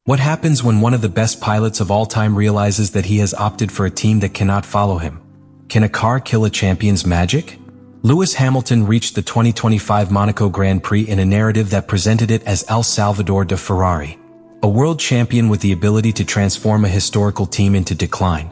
What happens when one of the best pilots of all time realizes that he has opted for a team that cannot follow him? Can a car kill a champion's magic? Lewis Hamilton reached the 2025 Monaco Grand Prix in a narrative that presented it as El Salvador de Ferrari, a world champion with the ability to transform a historical team into decline.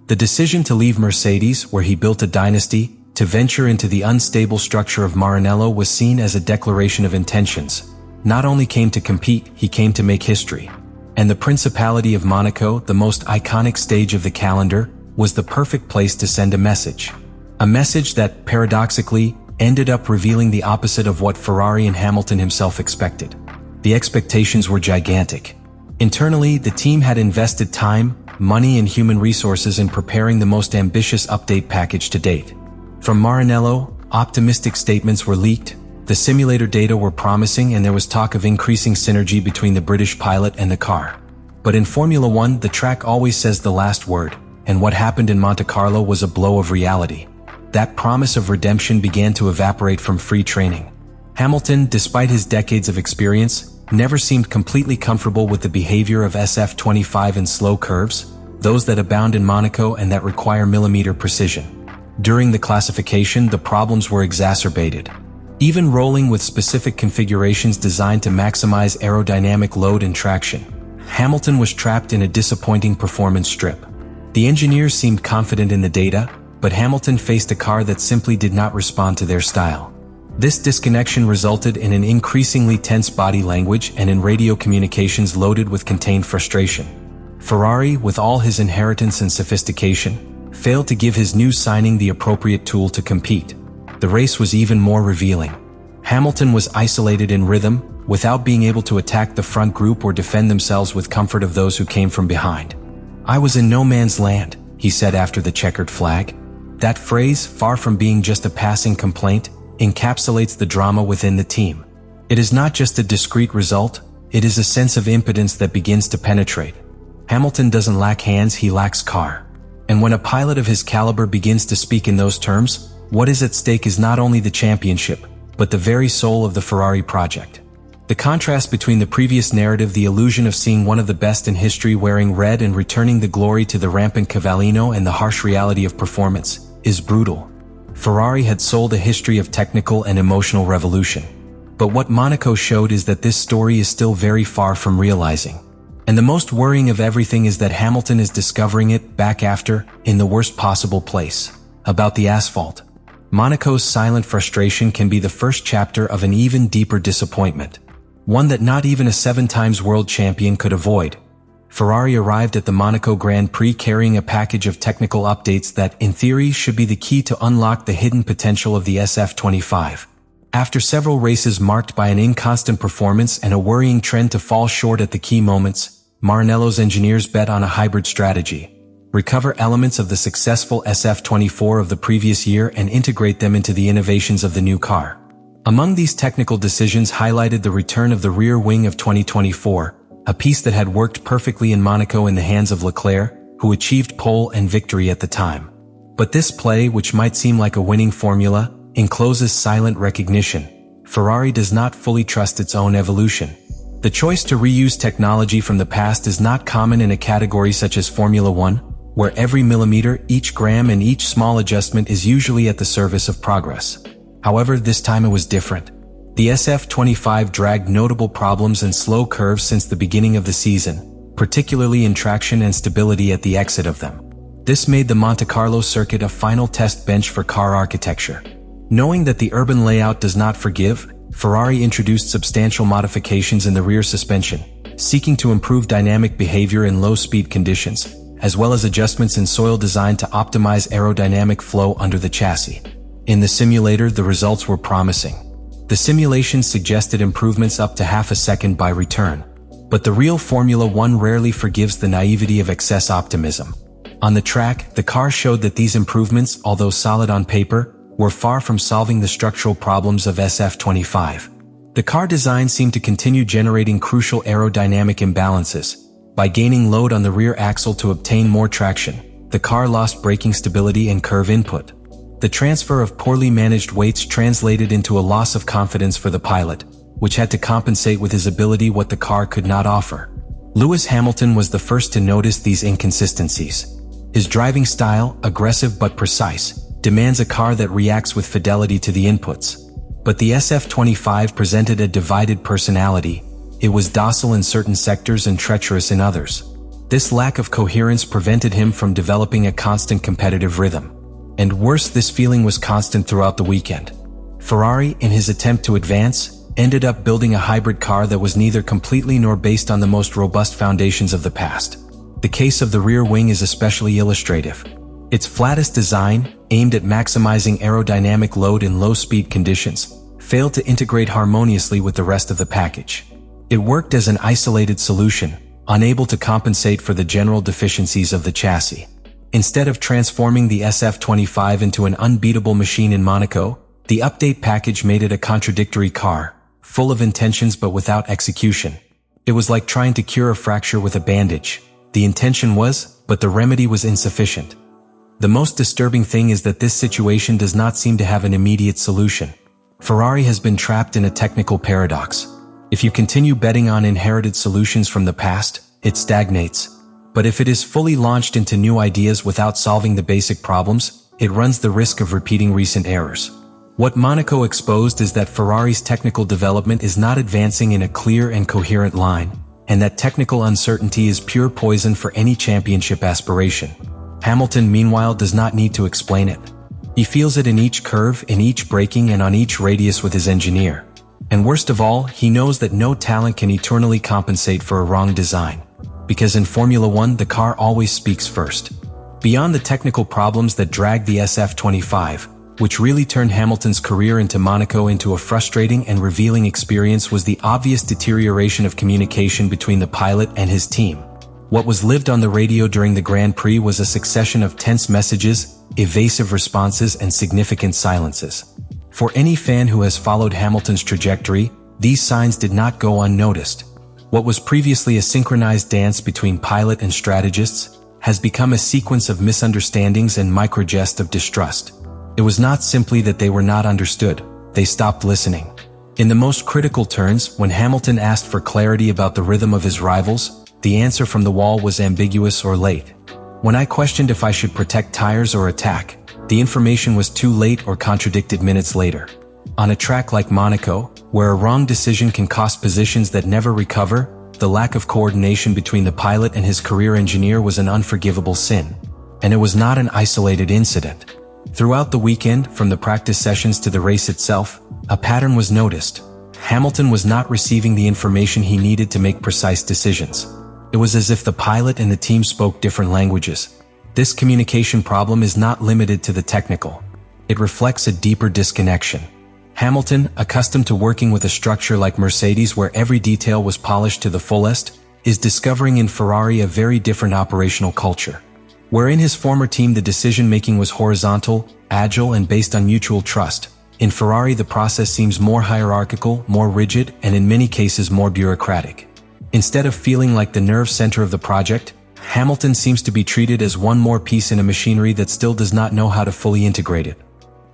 The decision to leave Mercedes, where he built a dynasty, to venture into the unstable structure of Maranello was seen as a declaration of intentions. Not only came to compete, he came to make history. And the Principality of Monaco, the most iconic stage of the calendar, was the perfect place to send a message. A message that, paradoxically, ended up revealing the opposite of what Ferrari and Hamilton himself expected. The expectations were gigantic. Internally, the team had invested time, money and human resources in preparing the most ambitious update package to date. From Maranello, optimistic statements were leaked, the simulator data were promising, and there was talk of increasing synergy between the British pilot and the car. But in Formula One, the track always says the last word, and what happened in Monte Carlo was a blow of reality. That promise of redemption began to evaporate from free training. Hamilton, despite his decades of experience, never seemed completely comfortable with the behavior of SF-25 in slow curves, those that abound in Monaco and that require millimeter precision. During the classification, the problems were exacerbated. Even rolling with specific configurations designed to maximize aerodynamic load and traction, Hamilton was trapped in a disappointing performance strip. The engineers seemed confident in the data, but Hamilton faced a car that simply did not respond to their style. This disconnection resulted in an increasingly tense body language and in radio communications loaded with contained frustration. Ferrari, with all his inheritance and sophistication, failed to give his new signing the appropriate tool to compete. The race was even more revealing. Hamilton was isolated in rhythm, without being able to attack the front group or defend themselves with comfort of those who came from behind. "I was in no man's land," he said after the checkered flag. That phrase, far from being just a passing complaint, encapsulates the drama within the team. It is not just a discrete result, it is a sense of impotence that begins to penetrate. Hamilton doesn't lack hands, he lacks car. And when a pilot of his caliber begins to speak in those terms, what is at stake is not only the championship, but the very soul of the Ferrari project. The contrast between the previous narrative, the illusion of seeing one of the best in history wearing red and returning the glory to the rampant Cavallino, and the harsh reality of performance, is brutal. Ferrari had sold a history of technical and emotional revolution. But what Monaco showed is that this story is still very far from realizing. And the most worrying of everything is that Hamilton is discovering it back after, in the worst possible place. About the asphalt. Monaco's silent frustration can be the first chapter of an even deeper disappointment. One that not even a 7-time world champion could avoid. Ferrari arrived at the Monaco Grand Prix carrying a package of technical updates that, in theory, should be the key to unlock the hidden potential of the SF-25. After several races marked by an inconstant performance and a worrying trend to fall short at the key moments, Maranello's engineers bet on a hybrid strategy. Recover elements of the successful SF-24 of the previous year and integrate them into the innovations of the new car. Among these technical decisions highlighted the return of the rear wing of 2024, a piece that had worked perfectly in Monaco in the hands of Leclerc, who achieved pole and victory at the time. But this play, which might seem like a winning formula, encloses silent recognition. Ferrari does not fully trust its own evolution. The choice to reuse technology from the past is not common in a category such as Formula One, where every millimeter, each gram and each small adjustment is usually at the service of progress. However, this time it was different. The SF-25 dragged notable problems and slow curves since the beginning of the season, particularly in traction and stability at the exit of them. This made the Monte Carlo circuit a final test bench for car architecture. Knowing that the urban layout does not forgive, Ferrari introduced substantial modifications in the rear suspension, seeking to improve dynamic behavior in low-speed conditions, as well as adjustments in soil designed to optimize aerodynamic flow under the chassis. In the simulator, the results were promising. The simulations suggested improvements up to half a second by return. But the real Formula One rarely forgives the naivety of excess optimism. On the track, the car showed that these improvements, although solid on paper, were far from solving the structural problems of SF-25. The car design seemed to continue generating crucial aerodynamic imbalances. By gaining load on the rear axle to obtain more traction, the car lost braking stability and curve input. The transfer of poorly managed weights translated into a loss of confidence for the pilot, which had to compensate with his ability what the car could not offer. Lewis Hamilton was the first to notice these inconsistencies. His driving style, aggressive but precise, demands a car that reacts with fidelity to the inputs. But the SF-25 presented a divided personality. It was docile in certain sectors and treacherous in others. This lack of coherence prevented him from developing a constant competitive rhythm. And worse, this feeling was constant throughout the weekend. Ferrari, in his attempt to advance, ended up building a hybrid car that was neither completely nor based on the most robust foundations of the past. The case of the rear wing is especially illustrative. Its flattest design, aimed at maximizing aerodynamic load in low-speed conditions, failed to integrate harmoniously with the rest of the package. It worked as an isolated solution, unable to compensate for the general deficiencies of the chassis. Instead of transforming the SF-25 into an unbeatable machine in Monaco, the update package made it a contradictory car, full of intentions but without execution. It was like trying to cure a fracture with a bandage. The intention was, but the remedy was insufficient. The most disturbing thing is that this situation does not seem to have an immediate solution. Ferrari has been trapped in a technical paradox. If you continue betting on inherited solutions from the past, it stagnates. But if it is fully launched into new ideas without solving the basic problems, it runs the risk of repeating recent errors. What Monaco exposed is that Ferrari's technical development is not advancing in a clear and coherent line, and that technical uncertainty is pure poison for any championship aspiration. Hamilton, meanwhile, does not need to explain it. He feels it in each curve, in each braking, and on each radius with his engineer. And worst of all, he knows that no talent can eternally compensate for a wrong design. Because in Formula One, the car always speaks first. Beyond the technical problems that dragged the SF-25, which really turned Hamilton's career into Monaco into a frustrating and revealing experience, was the obvious deterioration of communication between the pilot and his team. What was lived on the radio during the Grand Prix was a succession of tense messages, evasive responses, and significant silences. For any fan who has followed Hamilton's trajectory, these signs did not go unnoticed. What was previously a synchronized dance between pilot and strategists has become a sequence of misunderstandings and microjests of distrust. It was not simply that they were not understood, they stopped listening. In the most critical turns, when Hamilton asked for clarity about the rhythm of his rivals, the answer from the wall was ambiguous or late. When I questioned if I should protect tires or attack, the information was too late or contradicted minutes later. On a track like Monaco, where a wrong decision can cost positions that never recover, the lack of coordination between the pilot and his career engineer was an unforgivable sin. And it was not an isolated incident. Throughout the weekend, from the practice sessions to the race itself, a pattern was noticed. Hamilton was not receiving the information he needed to make precise decisions. It was as if the pilot and the team spoke different languages. This communication problem is not limited to the technical. It reflects a deeper disconnection. Hamilton, accustomed to working with a structure like Mercedes where every detail was polished to the fullest, is discovering in Ferrari a very different operational culture. Where in his former team the decision-making was horizontal, agile, and based on mutual trust, in Ferrari the process seems more hierarchical, more rigid, and in many cases more bureaucratic. Instead of feeling like the nerve center of the project, Hamilton seems to be treated as one more piece in a machinery that still does not know how to fully integrate it.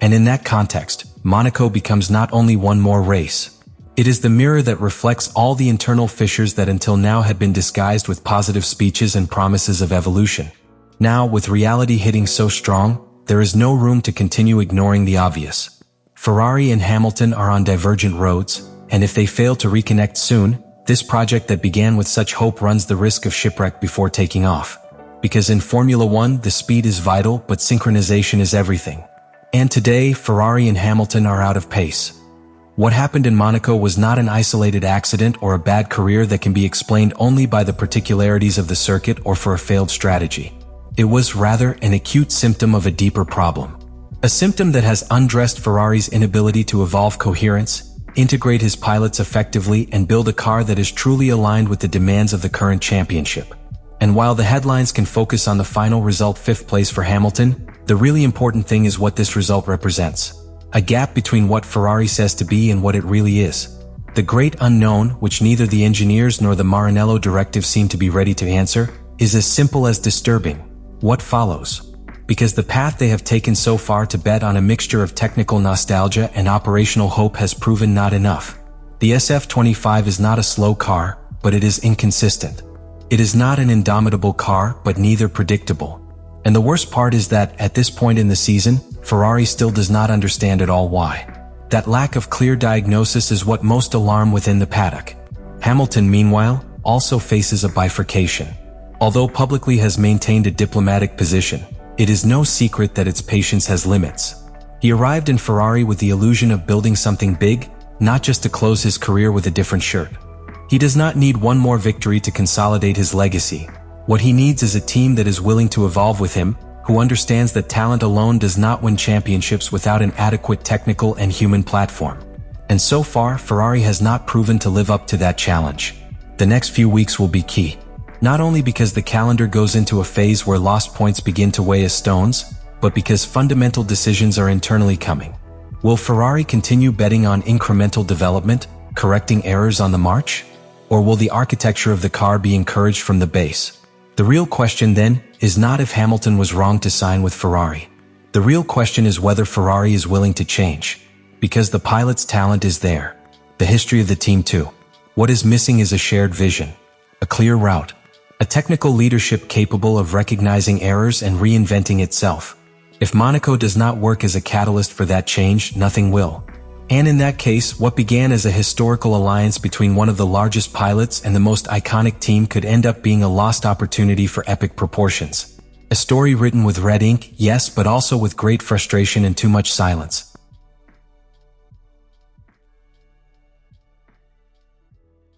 And in that context, Monaco becomes not only one more race. It is the mirror that reflects all the internal fissures that until now had been disguised with positive speeches and promises of evolution. Now, with reality hitting so strong, there is no room to continue ignoring the obvious. Ferrari and Hamilton are on divergent roads, and if they fail to reconnect soon, this project that began with such hope runs the risk of shipwreck before taking off. Because in Formula One, the speed is vital, but synchronization is everything. And today, Ferrari and Hamilton are out of pace. What happened in Monaco was not an isolated accident or a bad career that can be explained only by the particularities of the circuit or for a failed strategy. It was rather an acute symptom of a deeper problem. A symptom that has undressed Ferrari's inability to evolve coherence, integrate his pilots effectively, and build a car that is truly aligned with the demands of the current championship. And while the headlines can focus on the final result, 5th place for Hamilton, the really important thing is what this result represents. A gap between what Ferrari says to be and what it really is. The great unknown, which neither the engineers nor the Maranello directive seem to be ready to answer, is as simple as disturbing. What follows? Because the path they have taken so far to bet on a mixture of technical nostalgia and operational hope has proven not enough. The SF-25 is not a slow car, but it is inconsistent. It is not an indomitable car, but neither predictable. And the worst part is that, at this point in the season, Ferrari still does not understand at all why. That lack of clear diagnosis is what most alarm within the paddock. Hamilton, meanwhile, also faces a bifurcation. Although publicly has maintained a diplomatic position, it is no secret that its patience has limits. He arrived in Ferrari with the illusion of building something big, not just to close his career with a different shirt. He does not need one more victory to consolidate his legacy. What he needs is a team that is willing to evolve with him, who understands that talent alone does not win championships without an adequate technical and human platform. And so far, Ferrari has not proven to live up to that challenge. The next few weeks will be key. Not only because the calendar goes into a phase where lost points begin to weigh as stones, but because fundamental decisions are internally coming. Will Ferrari continue betting on incremental development, correcting errors on the march? Or will the architecture of the car be encouraged from the base? The real question then is not if Hamilton was wrong to sign with Ferrari. The real question is whether Ferrari is willing to change. Because the pilot's talent is there. The history of the team too. What is missing is a shared vision. A clear route. A technical leadership capable of recognizing errors and reinventing itself. If Monaco does not work as a catalyst for that change, nothing will. And in that case, what began as a historical alliance between one of the largest pilots and the most iconic team could end up being a lost opportunity for epic proportions. A story written with red ink, yes, but also with great frustration and too much silence.